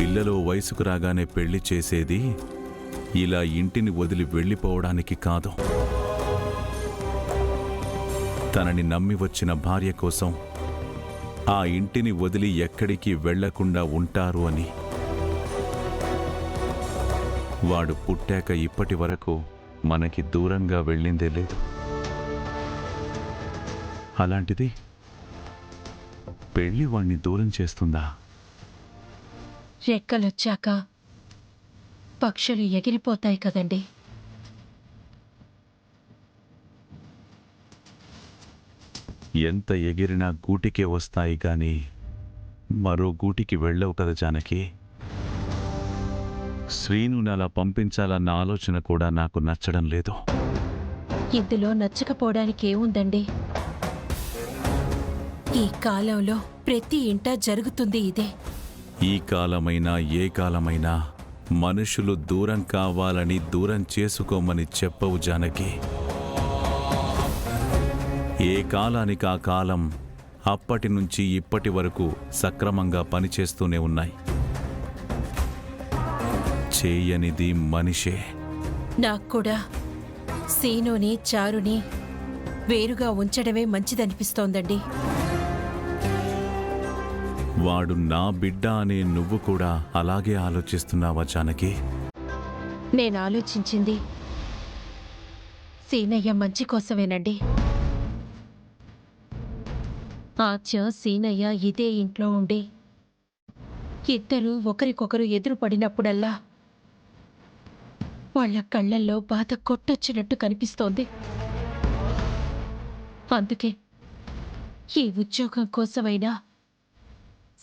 పిల్లలు వయసుకు రాగానే పెళ్లి చేసేది ఇలా ఇంటిని వదిలి వెళ్ళిపోవడానికి కాదు. తనని నమ్మి వచ్చిన భార్య కోసం ఆ ఇంటిని వదిలి ఎక్కడికి వెళ్లకుండా ఉంటారు అని. వాడు పుట్టాక ఇప్పటి వరకు మనకి దూరంగా వెళ్ళిందే లేదు. అలాంటిది పెళ్లి వాణ్ణి దూరం చేస్తుందా? రెక్కలొచ్చాక పక్షులు ఎగిరిపోతాయి కదండి. ఎంత ఎగిరినా గూటికే వస్తాయి గాని మరో గూటికి వెళ్ళవు కదా జానకి. శ్రీనుని అలా పంపించాలన్న ఆలోచన కూడా నాకు నచ్చడం లేదు. ఇందులో నచ్చకపోవడానికి ఏముందండి? ఈ కాలంలో ప్రతి ఇంట జరుగుతుంది ఇదే. ఈ కాలమైనా ఏ కాలమైనా మనుషులు దూరం కావాలని దూరం చేసుకోమని చెప్పవు జానకి. ఏ కాలానికి ఆ కాలం అప్పటి నుంచి ఇప్పటి వరకు సక్రమంగా పనిచేస్తూనే ఉన్నాయి. చేయనిది మనిషే. నాకు కూడా సీనుని చారుని వేరుగా ఉంచడమే మంచిదనిపిస్తోందండి. వాడు నా బిడ్డ అనే నువ్వు కూడా అలాగే ఆలోచిస్తున్నావా జానకి? నేను ఆలోచించింది సీనయ్య మంచి కోసమేనండి. ఆచ్య సీనయ్య ఇదే ఇంట్లో ఉండి ఇద్దరు ఒకరికొకరు ఎదురు పడినప్పుడల్లా వాళ్ళ కళ్ళల్లో బాధ కొట్టొచ్చినట్టు కనిపిస్తోంది. అందుకే ఈ ఉద్యోగం కోసమైనా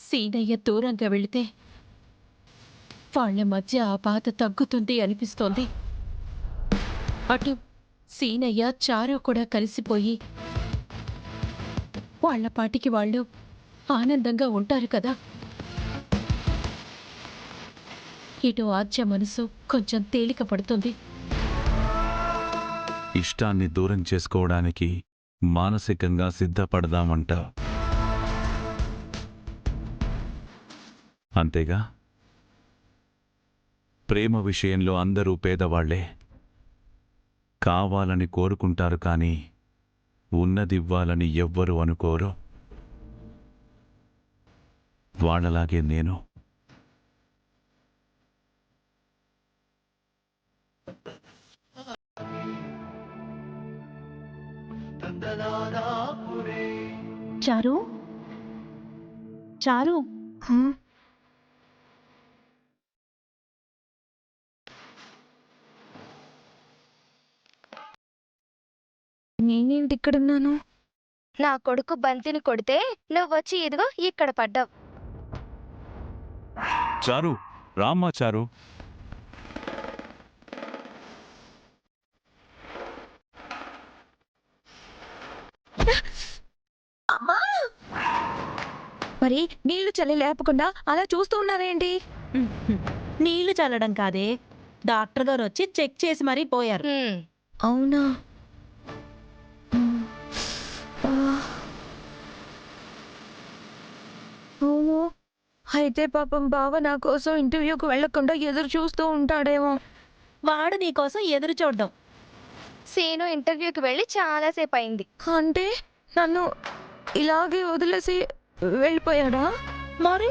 సీనయ్య దూరంగా వెళితే వాళ్ళ మధ్య ఆ బాధ తగ్గుతుంది అనిపిస్తోంది. అటు సీనయ్య చారు కూడా కలిసిపోయి వాళ్ళ పాటికి వాళ్ళు ఆనందంగా ఉంటారు కదా. ఇటు ఆచ్య మనసు కొంచెం తేలిక పడుతుంది. ఇష్టాన్ని దూరం చేసుకోవడానికి మానసికంగా సిద్ధపడదామంట. అంతేగా? ప్రేమ విషయంలో అందరూ పేదవాళ్లే. కావాలని కోరుకుంటారు కానీ ఉన్నదివ్వాలని ఎవ్వరూ అనుకోరు. వాళ్ళలాగే నేను. చారు, చారు, నేనేంటి ఇక్కడున్నాను? నా కొడుకు బంతిని కొడితే నువ్వొచ్చి ఇదిగో ఇక్కడ పడ్డావు. చారు, రామ్మా చారు. మరి నీళ్లు చల్లి లేపకుండా అలా చూస్తూ ఉన్నారేంటి? నీళ్లు చల్లడం కాదే, డాక్టర్ గారు వచ్చి చెక్ చేసి మరీ పోయారు. అవునా? అవును. అయితే పాపం బావ నా కోసం ఇంటర్వ్యూకి వెళ్లకుండా ఎదురు చూస్తూ ఉంటాడేమో. వాడు నీకోసం ఎదురు చూడ్డం. సీను ఇంటర్వ్యూకి వెళ్ళి చాలాసేపు అయింది. అంటే నన్ను ఇలాగే వదిలేసి వెళ్ళిపోయాడా? మరి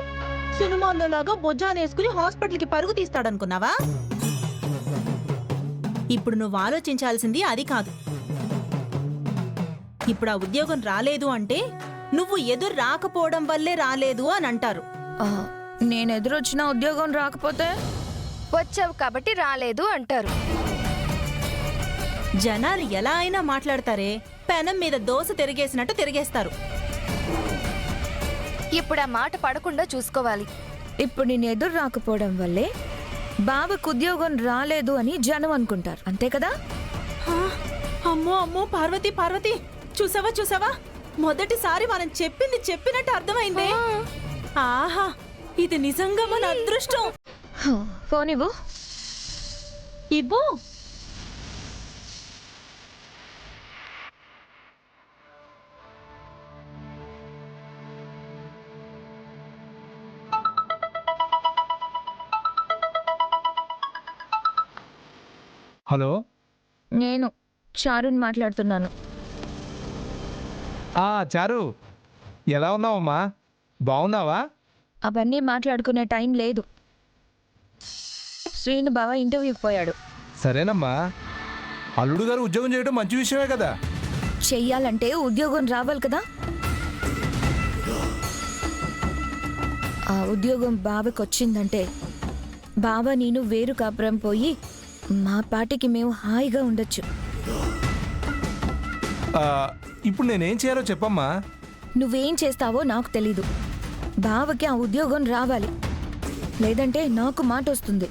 సినిమాల్లో లాగా బొజ్జానేసుకుని హాస్పిటల్కి పరుగు తీస్తాడనుకున్నావా? ఇప్పుడు నువ్వు ఆలోచించాల్సింది అది కాదు. ఇప్పుడు ఆ ఉద్యోగం రాలేదు అంటే నువ్వు ఎదురు రాకపోవడం వల్లే రాలేదు అని అంటారు. నేను ఎదురొచ్చిన ఉద్యోగం రాకపోతే? వచ్చావు కాబట్టి రాలేదు అంటారు. జనాలు ఎలా అయినా మాట్లాడతారే, పెనం మీద దోశ తిరిగేసినట్టు తిరిగేస్తారు. ఇప్పుడు ఆ మాట పడకుండా చూసుకోవాలి. ఇప్పుడు నేను ఎదురు రాకపోవడం వల్లే బావకు ఉద్యోగం రాలేదు అని జనం అనుకుంటారు, అంతే కదా? అమ్మో అమ్మో, పార్వతి పార్వతి, చూసావా చూసావా, మొదటిసారి మనం చెప్పింది చెప్పినట్టు అర్థమైందే. ఆహా, ఇది నిజంగా మన అదృష్టం. ఫోన్ ఇవ్వు. ఇవ్వు. హలో. నేను చారుని మాట్లాడుతున్నాను. చారు, ఎలా ఉన్నావమ్మా? బాగున్నావా? అవన్నీ మాట్లాడుకునే టైం లేదు. శ్రీను బావ ఇంటర్వ్యూకి పోయాడు. సరేనమ్మా, అల్లుడు గారు ఉద్యోగం చేయడం మంచి విషయమే కదా. చెయ్యాలంటే ఉద్యోగం రావాలి కదా. ఆ ఉద్యోగం బావకి వచ్చిందంటే బావ నేను వేరు కాపురం పోయి మా పాటికి మేము హాయిగా ఉండొచ్చు. ఇప్పుడు నేనేం చేయాలో చెప్పమ్మా. నువ్వేం చేస్తావో నాకు తెలీదు. బావకి ఆ ఉద్యోగం రావాలి, లేదంటే నాకు మాట వస్తుంది.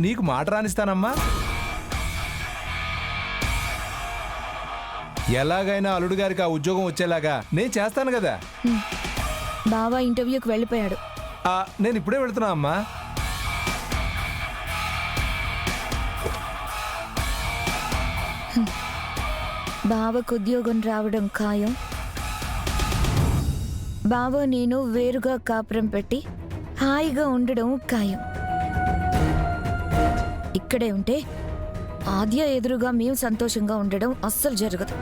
నీకు మాట రానిస్తానమ్మా. ఎలాగైనా అల్లుడు గారికి ఆ ఉద్యోగం వచ్చేలాగా నేను చేస్తాను కదా. బావ ఇంటర్వ్యూకి వెళ్ళిపోయాడు. నేను ఇప్పుడే వెళ్తున్నా అమ్మా. బావకు ఉద్యోగం రావడం ఖాయం. బావ నేను వేరుగా కాపురం పెట్టి హాయిగా ఉండడం ఖాయం. ఇక్కడే ఉంటే ఆద్య ఎదురుగా మేము సంతోషంగా ఉండడం అస్సలు జరగదు.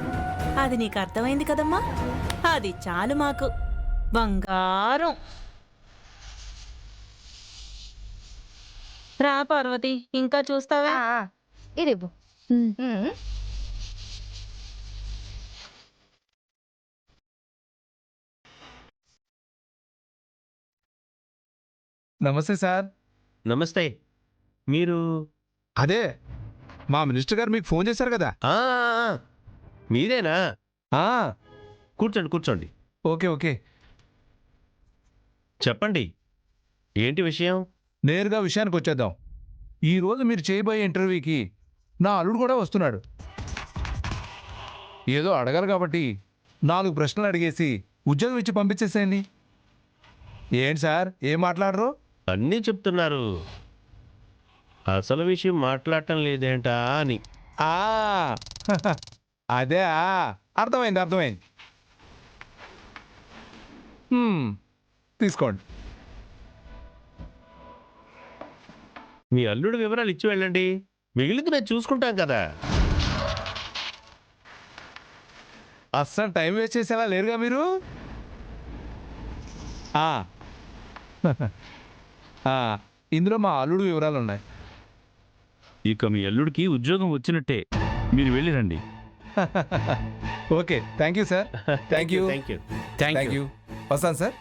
అది నీకు అర్థమైంది కదమ్మా, అది చాలు మాకు. బంగారం. రా పార్వతి, ఇంకా చూస్తావా? ఇది ఇవ్వు. నమస్తే సార్. నమస్తే. మీరు? అదే మా మినిస్టర్ గారు మీకు ఫోన్ చేశారు కదా. మీరేనా? కూర్చోండి కూర్చోండి. Okay okay. చెప్పండి, ఏంటి విషయం? నేరుగా విషయానికి వచ్చేద్దాం. ఈరోజు మీరు చేయబోయే ఇంటర్వ్యూకి నా అల్లుడు కూడా వస్తున్నాడు. ఏదో అడగాలి కాబట్టి 4 ప్రశ్నలు అడిగేసి ఉద్యోగం ఇచ్చి పంపించేసేయండి. ఏంటి సార్, ఏం మాట్లాడరు? అన్నీ చెప్తున్నారు, అసలు విషయం మాట్లాడటం లేదేంటా అని. అదే, అర్థమైంది అర్థమైంది. తీసుకోండి. మీ అల్లుడు వివరాలు ఇచ్చి వెళ్ళండి, మిగిలింది నేను చూసుకుంటాం కదా. అస్సలు టైం వేస్ట్ చేసేలా లేరుగా మీరు. ఇందులో మా అల్లుడు వివరాలు ఉన్నాయి. ఇక మీ అల్లుడికి ఉద్యోగం వచ్చినట్టే, మీరు వెళ్ళిరండి. Okay, thank you sir. Thank you. Thank you. Thank you. వస్తాను సార్.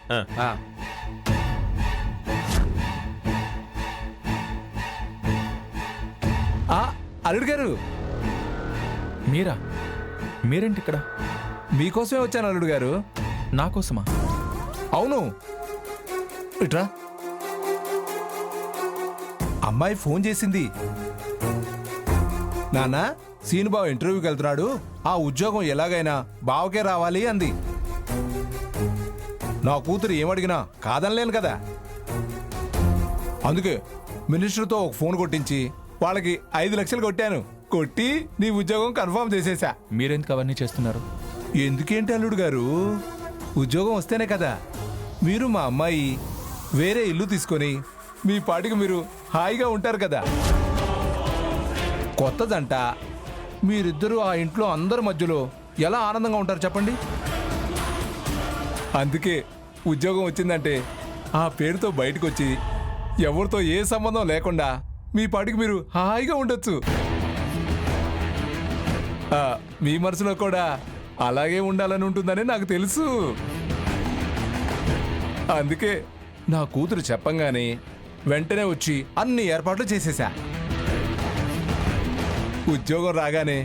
అల్లుడు గారు, మీరేంటి ఇక్కడ? మీకోసమే వచ్చాను అల్లుడు గారు. నా కోసమా? అవును, ఇట్రా. అమ్మాయి ఫోన్ చేసింది. నాన్న, సీనుబాబు ఇంటర్వ్యూకి వెళ్తున్నాడు, ఆ ఉద్యోగం ఎలాగైనా బావకే రావాలి అంది. నా కూతురు ఏమడిగినా కాదనలేను కదా. అందుకే మినిస్టర్తో ఒక ఫోన్ కొట్టించి వాళ్ళకి 5 లక్షలు కొట్టాను. కొట్టి నీ ఉద్యోగం కన్ఫర్మ్ చేసేసా. మీరెందుకు అవన్నీ చేస్తున్నారు? ఎందుకేంటి అల్లుడు గారు, ఉద్యోగం వస్తేనే కదా మీరు మా అమ్మాయి వేరే ఇల్లు తీసుకొని మీ పాటికి మీరు హాయిగా ఉంటారు కదా. కొత్తదంట, మీరిద్దరూ ఆ ఇంట్లో అందరి మధ్యలో ఎలా ఆనందంగా ఉంటారు చెప్పండి. అందుకే ఉద్యోగం వచ్చిందంటే ఆ పేరుతో బయటకు వచ్చి ఎవరితో ఏ సంబంధం లేకుండా మీ పాటికి మీరు హాయిగా ఉండొచ్చు. మీ మనసులో కూడా అలాగే ఉండాలని ఉంటుందని నాకు తెలుసు. అందుకే నా కూతురు చెప్పంగానే వెంటనే వచ్చి అన్ని ఏర్పాట్లు చేసేసా. ఉద్యోగం రాగానే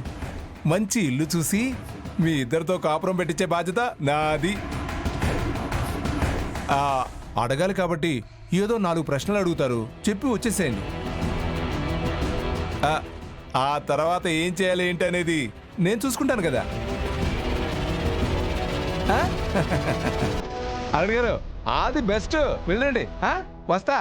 మంచి ఇల్లు చూసి మీ ఇద్దరితో కాపురం పెట్టించే బాధ్యత నాది. అడగాలి కాబట్టి ఏదో 4 ప్రశ్నలు అడుగుతారు, చెప్పి వచ్చేసేయండి. ఆ తర్వాత ఏం చేయాలి ఏంటి అనేది నేను చూసుకుంటాను కదా. అడిగారు, అది బెస్ట్. వెళ్ళండి, వస్తా.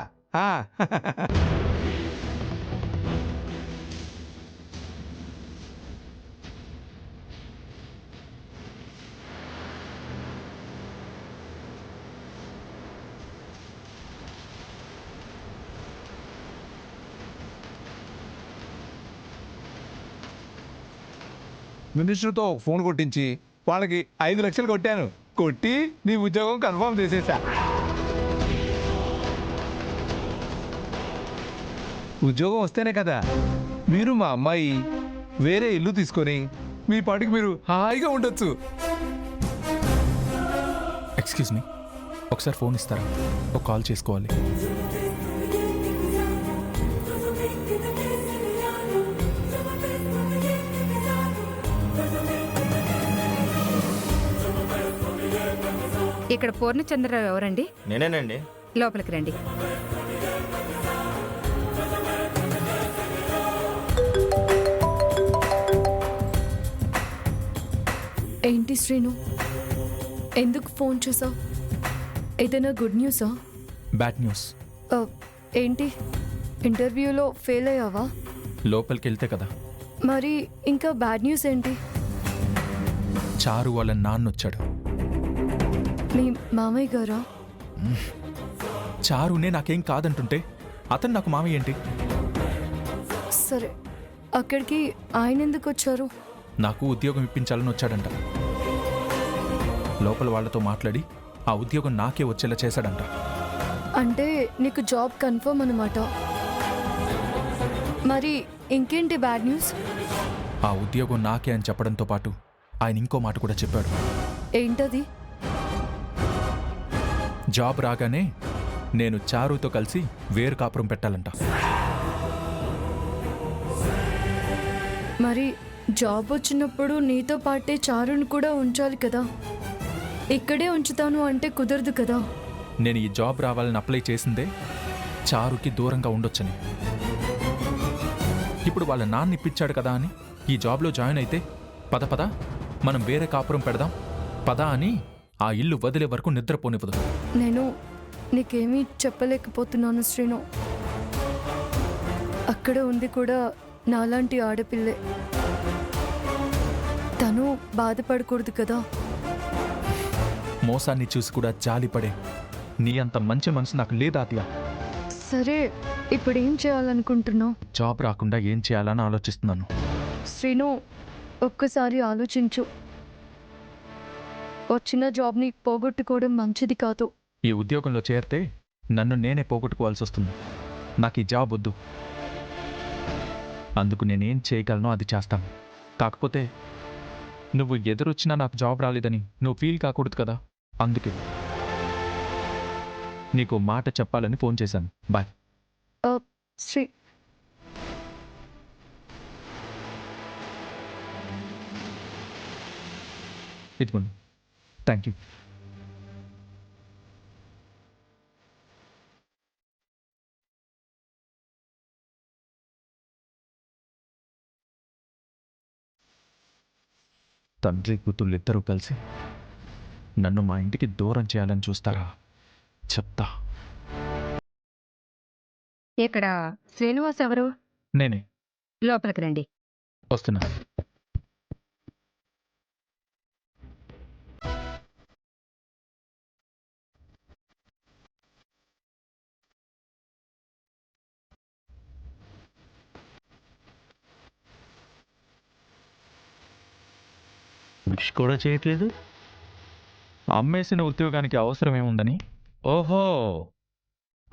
మినిస్టర్తో ఫోన్ కొట్టించి వాళ్ళకి 5 లక్షలు కొట్టాను. కొట్టి నీ ఉద్యోగం కన్ఫర్మ్ చేసేసా. ఉద్యోగం వస్తేనే కదా మీరు మా అమ్మాయి వేరే ఇల్లు తీసుకొని మీ పాటికి మీరు హాయిగా ఉండొచ్చు. ఎక్స్క్యూజ్ మీ, ఒకసారి ఫోన్ ఇస్తారా? ఒక కాల్ చేసుకోవాలి. ఇక్కడ పూర్ణచంద్రరావు ఎవరండి? నేనేనండి. లోపలికి రండి. ఏంటి శ్రీను, ఎందుకు ఫోన్ చేసావు? ఏదైనా గుడ్ న్యూసా? Bad news. ఏంటి, ఇంటర్వ్యూలో ఫెయిల్ అయ్యావా? లోపలికి వెళ్తే కదా. మరి ఇంకా బ్యాడ్ న్యూస్ ఏంటి? చారు వాళ్ళ నాన్న వచ్చాడు. మీ మామయ్య గారా? చారునే నాకేం కాదంటుంటే అతను నాకు మామయ్య ఏంటి? సరే, అక్కడికి ఆయన ఎందుకు వచ్చారు? నాకు ఉద్యోగం ఇప్పించాలని వచ్చాడంట. లోపల వాళ్ళతో మాట్లాడి ఆ ఉద్యోగం నాకే వచ్చేలా చేశాడంట. అంటే నీకు జాబ్ కన్ఫర్మ్ అన్నమాట. మరి ఇంకేంటి బ్యాడ్ న్యూస్? ఆ ఉద్యోగం నాకే అని చెప్పడంతో పాటు ఆయన ఇంకో మాట కూడా చెప్పాడు. ఏంటది? జాబ్ రాగానే నేను చారుతో కలిసి వేరు కాపురం పెట్టాలంట. మరి జాబ్ వచ్చినప్పుడు నీతో పాటే చారుని కూడా ఉంచాలి కదా. ఇక్కడే ఉంచుతాను అంటే కుదరదు కదా. నేను ఈ జాబ్ రావాలని అప్లై చేసిందే చారుకి దూరంగా ఉండొచ్చని. ఇప్పుడు వాళ్ళ నాన్న ఇప్పించాడు కదా అని ఈ జాబ్లో జాయిన్ అయితే పద పద మనం వేరే కాపురం పెడదాం పద అని ఆ ఇల్లు వదిలే వరకు నిద్రపోనివ్వదు. నేను నీకేమీ చెప్పలేకపోతున్నాను శ్రీను. అక్కడ ఉంది కూడా నాలాంటి ఆడపిల్లే. తను బాధపడకూడదు కదా. మోసాన్ని చూసి కూడా జాలిపడే నీ అంత మంచి మనసు నాకు లేదా అతియా? సరే, ఇప్పుడు ఏం చేయాలనుకుంటున్నావు? జాబ్ రాకుండా ఏం చేయాలని ఆలోచిస్తున్నాను. శ్రీను, ఒక్కసారి ఆలోచించు. వచ్చిన జాబ్ని పోగొట్టుకోవడం మంచిది కాదు. ఈ ఉద్యోగంలో చేరితే నన్ను నేనే పోగొట్టుకోవాల్సి వస్తుంది. నాకు ఈ జాబ్ వద్దు. అందుకు నేనేం చేయగలనో అది చేస్తాను. కాకపోతే నువ్వు ఎదురొచ్చినా నాకు జాబ్ రాలేదని నువ్వు ఫీల్ కాకూడదు కదా. అందుకే నీకు మాట చెప్పాలని ఫోన్ చేశాను. బాయ్. శ్రీ ఇదిగోండి. Thank you. తండ్రి కూతుళ్ళు ఇద్దరూ కలిసి నన్ను మా ఇంటికి దూరం చేయాలని చూస్తారా? చెప్తా. ఇక్కడ శ్రీనివాస్ ఎవరు? నేనే. లోపలికి రండి. వస్తున్నా. విష్ కూడా చేయట్లేదు. అమ్మేసిన ఉద్యోగానికి అవసరం ఏముందని. ఓహో,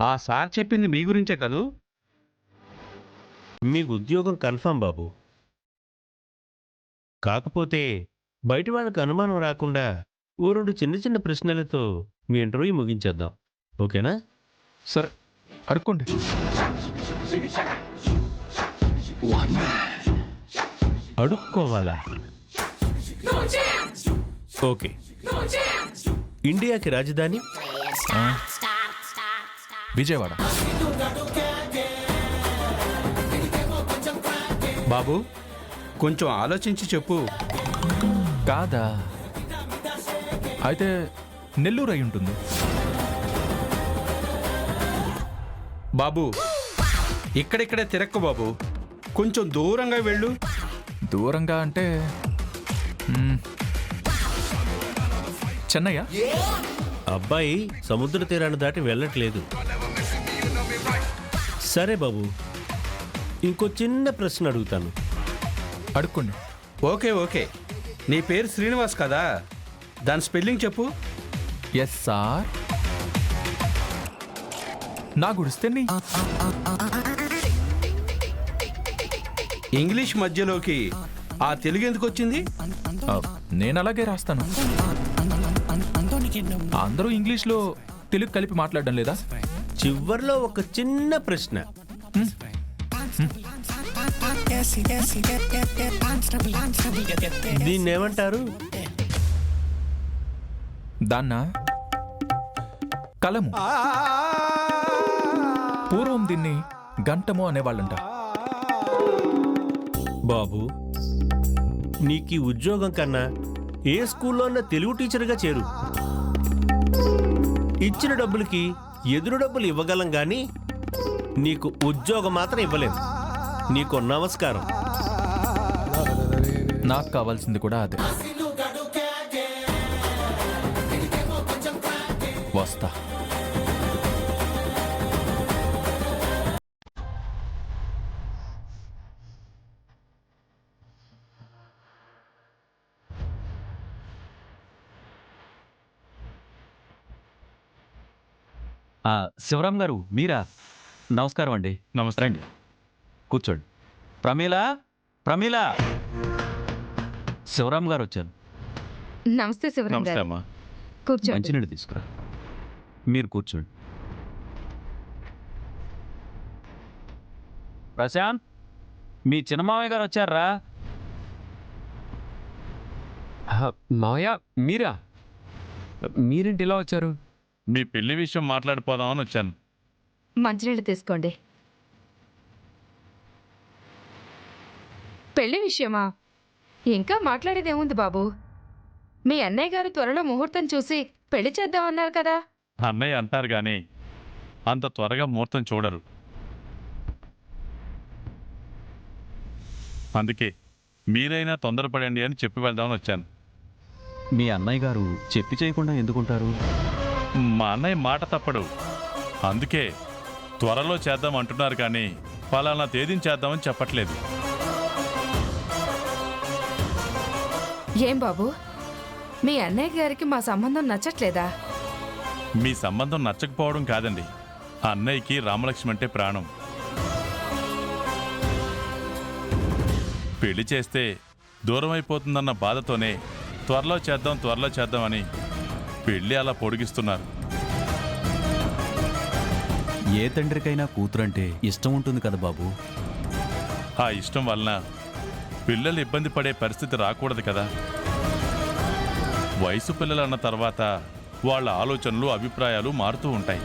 ఆ సార్ చెప్పింది మీ గురించే కదూ? మీకు ఉద్యోగం కన్ఫర్మ్ బాబు. కాకపోతే బయట వాళ్ళకి అనుమానం రాకుండా ఓ 2 చిన్న చిన్న ప్రశ్నలతో మీ ఇంటర్వ్యూ ముగించేద్దాం. ఓకేనా? సరే, అడుక్కోండి. అడుక్కోవాలా? ఓకే. ఇండియాకి రాజధాని? విజయవాడ. బాబు, కొంచెం ఆలోచించి చెప్పు. కాదా? అయితే నెల్లూరు అయి ఉంటుంది. బాబు, ఇక్కడిక్కడే తిరక్కు బాబు, కొంచెం దూరంగా వెళ్ళు. దూరంగా అంటే చెన్నయ్య. అబ్బాయి సముద్ర తీరాన్ని దాటి వెళ్ళట్లేదు. సరే బాబు, ఇంకో చిన్న ప్రశ్న అడుగుతాను. అడుక్కోండి. ఓకే ఓకే, నీ పేరు శ్రీనివాస్ కదా, దాని స్పెల్లింగ్ చెప్పు. Yes sir. నా గుడిస్తేని ఇంగ్లీష్ మధ్యలోకి ఆ తెలుగు ఎందుకు వచ్చింది? నేను అలాగే రాస్తాను. అందరూ ఇంగ్లీష్లో తెలుగు కలిపి మాట్లాడడం లేదా? చివర్లో ఒక చిన్న ప్రశ్న. దీన్ని ఏమంటారు? దాన్నా కలము. పూర్వం దీన్ని గంటము అనేవాళ్ళంట. బాబు, నీకు ఈ ఉద్యోగం కన్నా ఏ స్కూల్లో ఉన్న తెలుగు టీచర్గా చేరు. ఇచ్చిన డబ్బులకి ఎదురు డబ్బులు ఇవ్వగలం గాని నీకు ఉద్యోగం మాత్రం ఇవ్వలేం. నీకు నమస్కారం. నాకు కావాల్సింది కూడా అదే. వస్తా. శివరాం గారు, మీరా? నమస్కారం అండి. నమస్తే. రండి, కూర్చోండి. ప్రమీల, శివరాం గారు వచ్చారు. నమస్తే శివరాం నమస్తే గారు. అమ్మా. కూర్చోండి. మంచినీళ్ళు తీసుకురా. మీరు కూర్చోండి. ప్రశాంత్, మీ చిన్నమావయ్య గారు వచ్చారా? మావయ్య, మీరా? మీరేంటి ఇలా వచ్చారు? మీ పెళ్లి విషయం మాట్లాడిపోదామని వచ్చాను. మంచినీళ్ళు తీసుకోండి. పెళ్లి విషయమా? ఇంకా మాట్లాడేదేముంది బాబు? మీ అన్నయ్య గారు త్వరలో ముహూర్తం చూసి పెళ్లి చేద్దామన్నారు కదా. అన్నయ్య అంటారు కానీ అంత త్వరగా ముహూర్తం చూడరు. అందుకే మీరైనా తొందరపడండి అని చెప్పి వెళ్దామని వచ్చాను. మీ అన్నయ్య గారు చెప్పి చేయకుండా ఎందుకుంటారు? మా అన్నయ్య మాట తప్పడు. అందుకే త్వరలో చేద్దాం అంటున్నారు కానీ పలానా తేదీని చేద్దామని చెప్పట్లేదు. ఏం బాబు, మీ అన్నయ్య గారికి మా సంబంధం నచ్చట్లేదా? మీ సంబంధం నచ్చకపోవడం కాదండి, అన్నయ్యకి రామలక్ష్మి అంటే ప్రాణం. పెళ్లి చేస్తే దూరం అయిపోతుందన్న బాధతోనే త్వరలో చేద్దామని పెళ్లి అలా పొడిగిస్తున్నారు. ఏ తండ్రికైనా కూతురంటే ఇష్టం ఉంటుంది కదా బాబు. ఆ ఇష్టం వలన పిల్లలు ఇబ్బంది పడే పరిస్థితి రాకూడదు కదా. వయసు పిల్లలు అన్న తర్వాత వాళ్ళ ఆలోచనలు, అభిప్రాయాలు మారుతూ ఉంటాయి.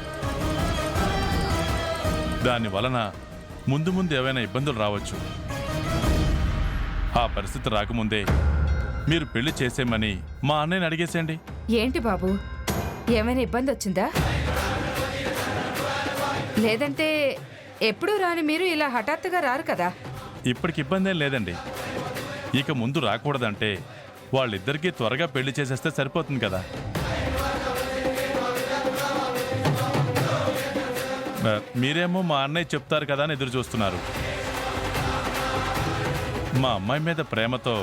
దాని వలన ముందు ఏవైనా ఇబ్బందులు రావచ్చు. ఆ పరిస్థితి రాకముందే మీరు పెళ్లి చేసేమని మా అన్నయ్యని అడిగేసేయండి. ఏంటి బాబు, ఏమైనా ఇబ్బంది వచ్చిందా? లేదంటే ఎప్పుడూ రాని మీరు ఇలా హఠాత్తుగా రారు కదా. ఇప్పటికి ఇబ్బంది ఏం లేదండి. ఇక ముందు రాకూడదంటే వాళ్ళిద్దరికీ త్వరగా పెళ్లి చేసేస్తే సరిపోతుంది కదా. మీరేమో మా అన్నయ్య చెప్తారు కదా అని ఎదురు చూస్తున్నారు. మా అమ్మాయి మీద ప్రేమతో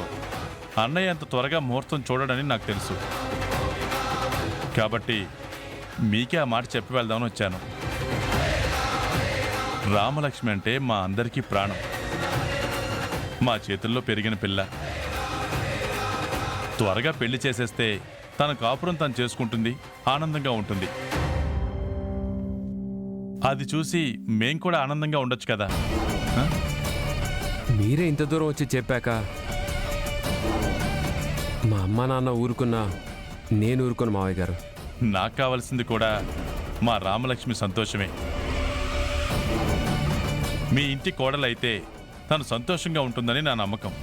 అన్నయ్య అంత త్వరగా ముహూర్తం చూడడని నాకు తెలుసు. కాబట్టి మీకే ఆ మాట చెప్పి వెళ్దామని వచ్చాను. రామలక్ష్మి అంటే మా అందరికీ ప్రాణం. మా చేతుల్లో పెరిగిన పిల్ల. త్వరగా పెళ్లి చేసేస్తే తన కాపురం తను చేసుకుంటుంది, ఆనందంగా ఉంటుంది. అది చూసి మేం కూడా ఆనందంగా ఉండొచ్చు కదా. మీరే ఇంత దూరం వచ్చి చెప్పాక మా అమ్మ నాన్న ఊరుకున్నా నేను ఊరుకోను మావయ్య గారు. నాకు కావాల్సింది కూడా మా రామలక్ష్మి సంతోషమే. మీ ఇంటి కోడలైతే తను సంతోషంగా ఉంటుందని నా నమ్మకం.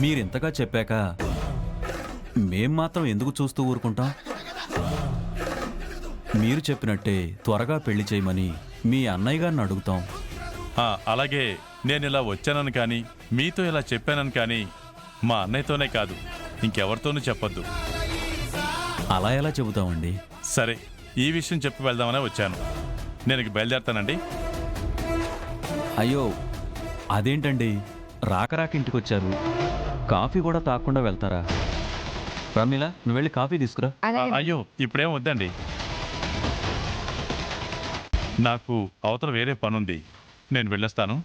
మీరింతగా చెప్పాక మేం మాత్రం ఎందుకు చూస్తూ ఊరుకుంటాం? మీరు చెప్పినట్టే త్వరగా పెళ్లి చేయమని మీ అన్నయ్య గారిని అడుగుతాం. అలాగే నేను ఇలా వచ్చానని కానీ మీతో ఇలా చెప్పానని కానీ మా అన్నయ్యతోనే కాదు ఇంకెవరితోనూ చెప్పొద్దు. అలా ఎలా చెబుతామండి? సరే, ఈ విషయం చెప్పి వెళ్దామనే వచ్చాను. నేను ఇక బయలుదేరుతానండి. అయ్యో, అదేంటండి రాక రాక ఇంటికొచ్చారు, కాఫీ కూడా తాగకుండా వెళ్తారా? ప్రమీల, నువ్వు వెళ్ళి కాఫీ తీసుకురా. అయ్యో ఇప్పుడేం వద్దండి, నాకు అవతల వేరే పనుంది, నేను వెళ్ళొస్తాను.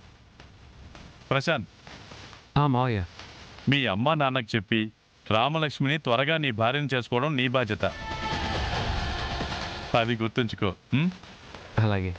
ప్రశాంత్, మావయ్య. మీ అమ్మా నాన్నకు చెప్పి రామలక్ష్మిని త్వరగా నీ భార్యను చేసుకోవడం నీ బాధ్యత, అది గుర్తుంచుకో. అలాగే.